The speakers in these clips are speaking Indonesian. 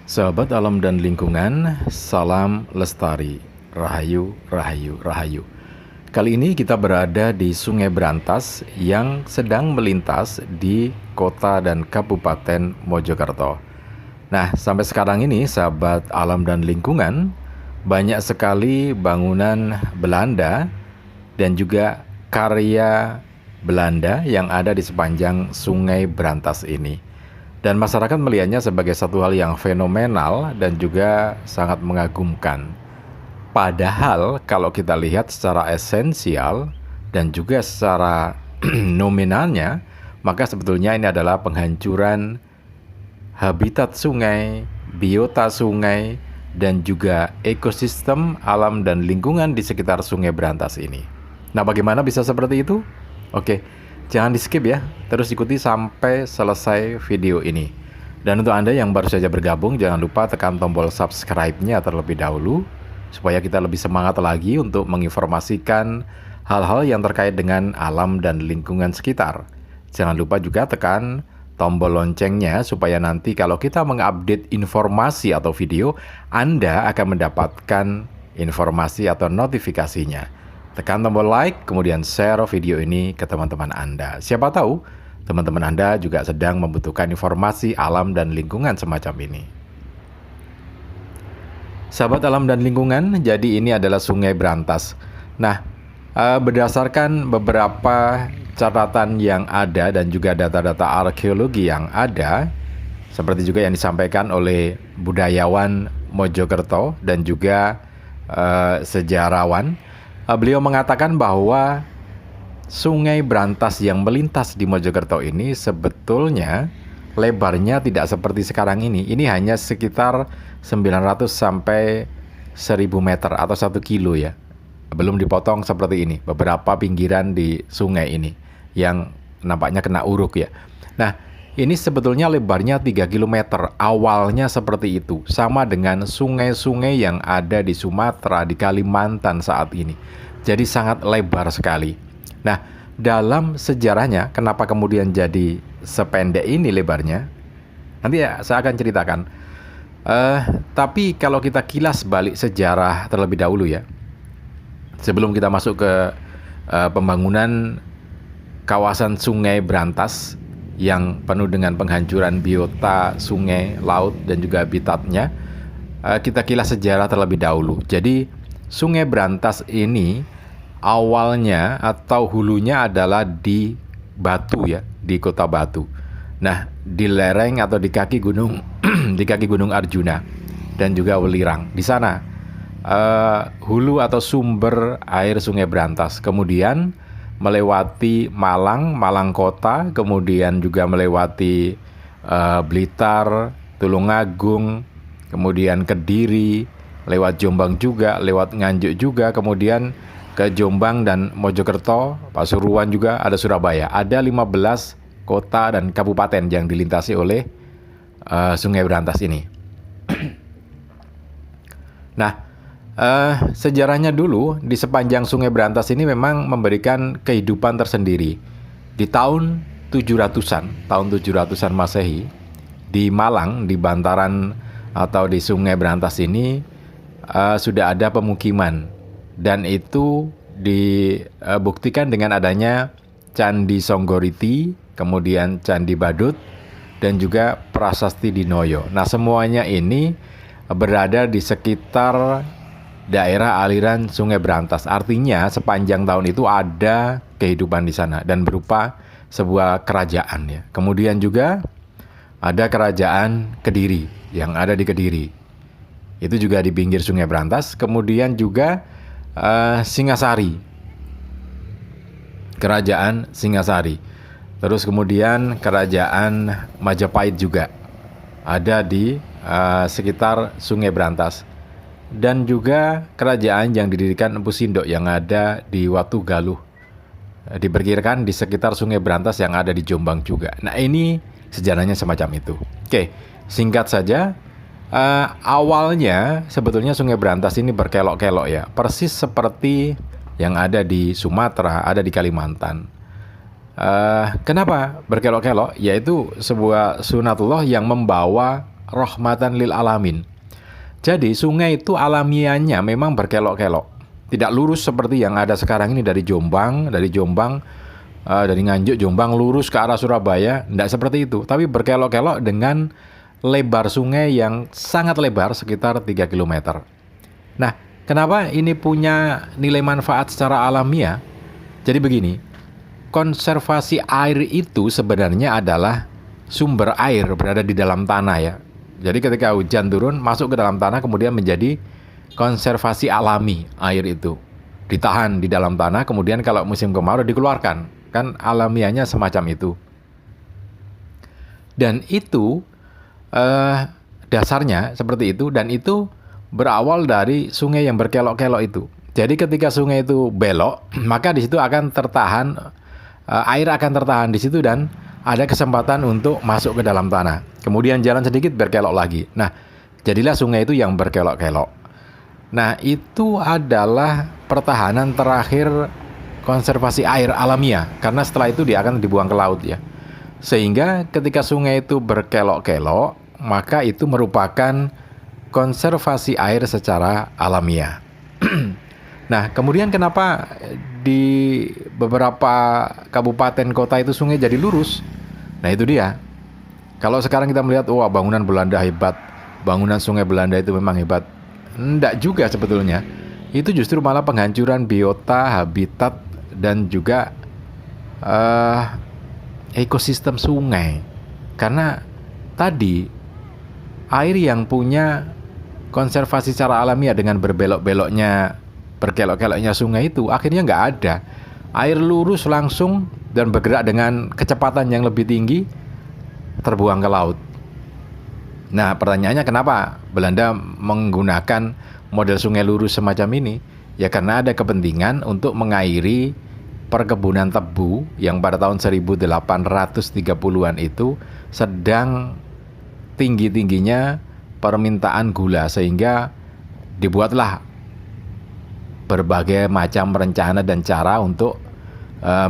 Sahabat alam dan lingkungan, salam lestari, rahayu, rahayu, rahayu. Kali ini kita berada di Sungai Brantas yang sedang melintas di kota dan kabupaten Mojokerto. Nah, sampai sekarang ini sahabat alam dan lingkungan, banyak sekali bangunan Belanda dan juga karya Belanda yang ada di sepanjang Sungai Brantas ini. Dan masyarakat melihatnya sebagai satu hal yang fenomenal dan juga sangat mengagumkan. Padahal kalau kita lihat secara esensial dan juga secara nominalnya, maka sebetulnya ini adalah penghancuran habitat sungai, biota sungai, dan juga ekosistem alam dan lingkungan di sekitar Sungai Brantas ini. Nah, bagaimana bisa seperti itu? Oke, jangan di skip ya, terus ikuti sampai selesai video ini. Dan untuk Anda yang baru saja bergabung, jangan lupa tekan tombol subscribe-nya terlebih dahulu, supaya kita lebih semangat lagi untuk menginformasikan hal-hal yang terkait dengan alam dan lingkungan sekitar. Jangan lupa juga tekan tombol loncengnya, supaya nanti kalau kita mengupdate informasi atau video, Anda akan mendapatkan informasi atau notifikasinya. Tekan tombol like, kemudian share video ini ke teman-teman Anda. Siapa tahu teman-teman Anda juga sedang membutuhkan informasi alam dan lingkungan semacam ini. Sahabat alam dan lingkungan, jadi ini adalah Sungai Brantas. Nah, berdasarkan beberapa catatan yang ada dan juga data-data arkeologi yang ada, seperti juga yang disampaikan oleh budayawan Mojokerto dan juga sejarawan, beliau mengatakan bahwa Sungai Brantas yang melintas di Mojokerto ini sebetulnya lebarnya tidak seperti sekarang ini. Ini hanya sekitar 900 sampai 1000 meter atau 1 kilo ya. Belum dipotong seperti ini. Beberapa pinggiran di sungai ini yang nampaknya kena uruk ya. Nah, ini sebetulnya lebarnya 3 km. Awalnya seperti itu. Sama dengan sungai-sungai yang ada di Sumatera, di Kalimantan saat ini. Jadi sangat lebar sekali. Nah, dalam sejarahnya, kenapa kemudian jadi sependek ini lebarnya? Nanti ya, saya akan ceritakan. Tapi kalau kita kilas balik sejarah terlebih dahulu ya. Sebelum kita masuk ke pembangunan kawasan Sungai Brantas yang penuh dengan penghancuran biota sungai, laut, dan juga habitatnya, kita kilas sejarah terlebih dahulu. Jadi Sungai Brantas ini awalnya atau hulunya adalah di Batu ya, di kota Batu. Nah, di lereng atau di kaki gunung di kaki Gunung Arjuna dan juga Welirang. Di sana hulu atau sumber air Sungai Brantas. Kemudian melewati Malang Kota, kemudian juga melewati Blitar, Tulungagung, kemudian Kediri, lewat Jombang juga, lewat Nganjuk juga, kemudian ke Jombang dan Mojokerto, Pasuruan juga, ada Surabaya. Ada 15 kota dan kabupaten yang dilintasi oleh Sungai Brantas ini. Nah, sejarahnya dulu di sepanjang Sungai Brantas ini memang memberikan kehidupan tersendiri. Di tahun 700-an Masehi, di Malang, di bantaran atau di Sungai Brantas ini sudah ada pemukiman, dan itu dibuktikan dengan adanya Candi Songgoriti, kemudian Candi Badut, dan juga Prasasti Dinoyo. Nah, semuanya ini berada di sekitar daerah aliran Sungai Brantas. Artinya sepanjang tahun itu ada kehidupan di sana dan berupa sebuah kerajaan ya. Kemudian juga ada kerajaan Kediri yang ada di Kediri. Itu juga di pinggir Sungai Brantas. Kemudian juga Singasari. Kerajaan Singasari. Terus kemudian kerajaan Majapahit juga ada di sekitar Sungai Brantas. Dan juga kerajaan yang didirikan Empu Sindok yang ada di Watugaluh. Diperkirakan di sekitar Sungai Brantas yang ada di Jombang juga. Nah, ini sejarahnya semacam itu. Oke, singkat saja. Awalnya sebetulnya Sungai Brantas ini berkelok-kelok ya. Persis seperti yang ada di Sumatera, ada di Kalimantan. Kenapa berkelok-kelok? Yaitu sebuah sunatullah yang membawa rahmatan lil alamin. Jadi sungai itu alamiahnya memang berkelok-kelok, tidak lurus seperti yang ada sekarang ini dari Nganjuk, Jombang lurus ke arah Surabaya, tidak seperti itu, tapi berkelok-kelok dengan lebar sungai yang sangat lebar sekitar 3 km. Nah, kenapa ini punya nilai manfaat secara alamiah? Jadi begini, konservasi air itu sebenarnya adalah sumber air berada di dalam tanah ya. Jadi ketika hujan turun masuk ke dalam tanah kemudian menjadi konservasi alami air itu. Ditahan di dalam tanah kemudian kalau musim kemarau dikeluarkan. Kan alamiahnya semacam itu. Dan itu dasarnya seperti itu dan itu berawal dari sungai yang berkelok-kelok itu. Jadi ketika sungai itu belok, maka di situ akan tertahan air akan tertahan di situ dan ada kesempatan untuk masuk ke dalam tanah. Kemudian jalan sedikit berkelok lagi. Nah, jadilah sungai itu yang berkelok-kelok. Nah, itu adalah pertahanan terakhir konservasi air alamiah. Karena setelah itu dia akan dibuang ke laut ya. Sehingga ketika sungai itu berkelok-kelok, maka itu merupakan konservasi air secara alamiah. Nah, kemudian kenapa di beberapa kabupaten kota itu sungai jadi lurus? Nah, itu dia. Kalau sekarang kita melihat, wah bangunan Belanda hebat, bangunan sungai Belanda itu memang hebat. Enggak juga sebetulnya. Itu justru malah penghancuran biota, habitat, dan juga ekosistem sungai. Karena tadi, air yang punya konservasi secara alamiah dengan berbelok-beloknya, berkelok-keloknya sungai itu, akhirnya nggak ada. Air lurus langsung dan bergerak dengan kecepatan yang lebih tinggi, terbuang ke laut. Nah, pertanyaannya kenapa Belanda menggunakan model sungai lurus semacam ini? Ya karena ada kepentingan untuk mengairi perkebunan tebu yang pada tahun 1830-an itu sedang tinggi-tingginya permintaan gula, sehingga dibuatlah berbagai macam rencana dan cara untuk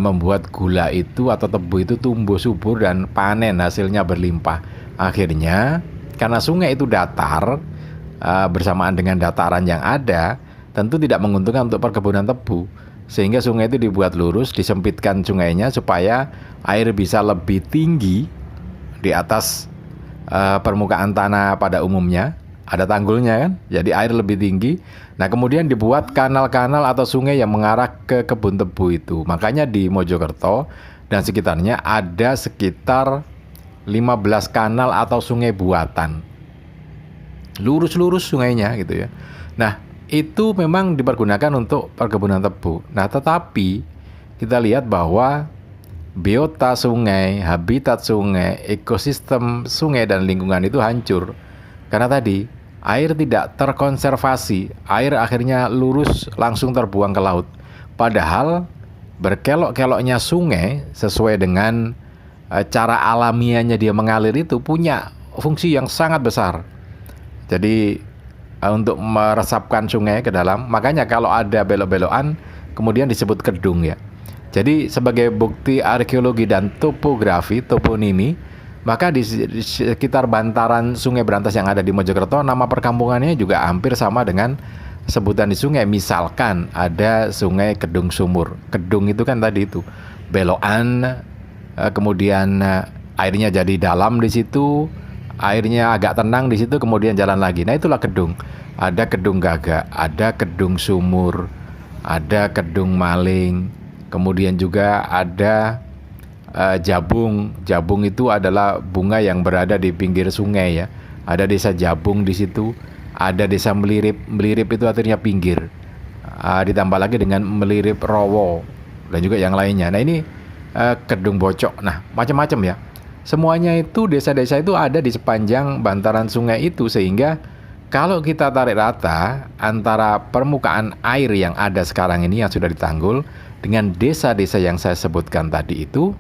membuat gula itu atau tebu itu tumbuh subur dan panen hasilnya berlimpah. Akhirnya karena sungai itu datar, bersamaan dengan dataran yang ada, tentu tidak menguntungkan untuk perkebunan tebu. Sehingga sungai itu dibuat lurus, disempitkan sungainya supaya air bisa lebih tinggi di atas permukaan tanah pada umumnya. Ada tanggulnya kan, jadi air lebih tinggi. Nah, kemudian dibuat kanal-kanal atau sungai yang mengarah ke kebun tebu itu. Makanya di Mojokerto dan sekitarnya ada sekitar 15 kanal atau sungai buatan. Lurus-lurus sungainya gitu ya. Nah, itu memang dipergunakan untuk perkebunan tebu. Nah, tetapi kita lihat bahwa biota sungai, habitat sungai, ekosistem sungai dan lingkungan itu hancur. Karena tadi air tidak terkonservasi, air akhirnya lurus langsung terbuang ke laut. Padahal berkelok-keloknya sungai sesuai dengan cara alamiahnya dia mengalir itu punya fungsi yang sangat besar. Jadi untuk meresapkan sungai ke dalam, makanya kalau ada belok-belokan kemudian disebut kedung ya. Jadi sebagai bukti arkeologi dan topografi, toponimi, maka di sekitar bantaran Sungai Brantas yang ada di Mojokerto, nama perkampungannya juga hampir sama dengan sebutan di sungai. Misalkan ada Sungai Kedung Sumur. Kedung itu kan tadi itu belokan, kemudian airnya jadi dalam di situ, airnya agak tenang di situ, kemudian jalan lagi. Nah, itulah kedung. Ada Kedung Gagak, ada Kedung Sumur, ada Kedung Maling, kemudian juga ada Jabung. Jabung itu adalah bunga yang berada di pinggir sungai ya. Ada desa Jabung di situ, ada desa Melirip. Melirip itu artinya pinggir. Ditambah lagi dengan Melirip Rowo dan juga yang lainnya. Nah, ini Kedung Bocok. Nah, macam-macam ya. Semuanya itu desa-desa itu ada di sepanjang bantaran sungai itu, sehingga kalau kita tarik rata antara permukaan air yang ada sekarang ini yang sudah ditanggul dengan desa-desa yang saya sebutkan tadi itu,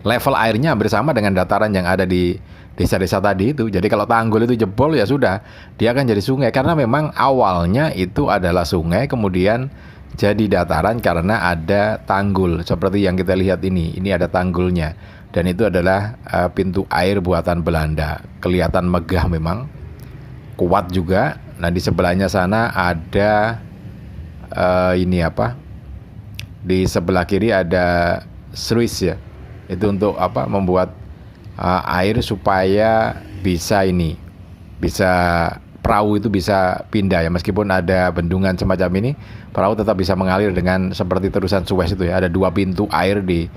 level airnya hampir sama dengan dataran yang ada di desa-desa tadi itu. Jadi kalau tanggul itu jebol ya sudah, dia akan jadi sungai. Karena memang awalnya itu adalah sungai, kemudian jadi dataran karena ada tanggul. Seperti yang kita lihat ini ada tanggulnya. dan itu adalah pintu air buatan Belanda. Kelihatan megah memang, kuat juga. Nah, di sebelahnya sana ada ini apa? Di sebelah kiri ada sluice ya. Itu untuk apa? Membuat air supaya bisa perahu itu bisa pindah ya, meskipun ada bendungan semacam ini, perahu tetap bisa mengalir dengan seperti terusan Suez itu ya. Ada 2 pintu air di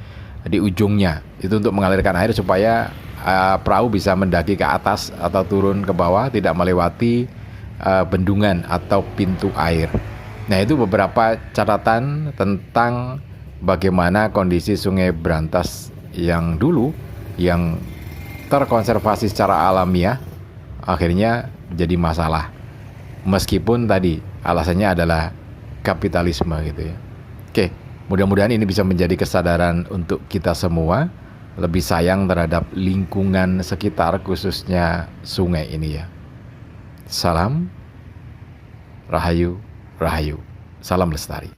ujungnya. Itu untuk mengalirkan air supaya perahu bisa mendaki ke atas atau turun ke bawah, tidak melewati bendungan atau pintu air. Nah, itu beberapa catatan tentang bagaimana kondisi Sungai Brantas yang dulu, yang terkonservasi secara alamiah, akhirnya jadi masalah. Meskipun tadi alasannya adalah kapitalisme gitu ya. Oke, mudah-mudahan ini bisa menjadi kesadaran untuk kita semua, lebih sayang terhadap lingkungan sekitar, khususnya sungai ini ya. Salam, Rahayu, Rahayu. Salam lestari.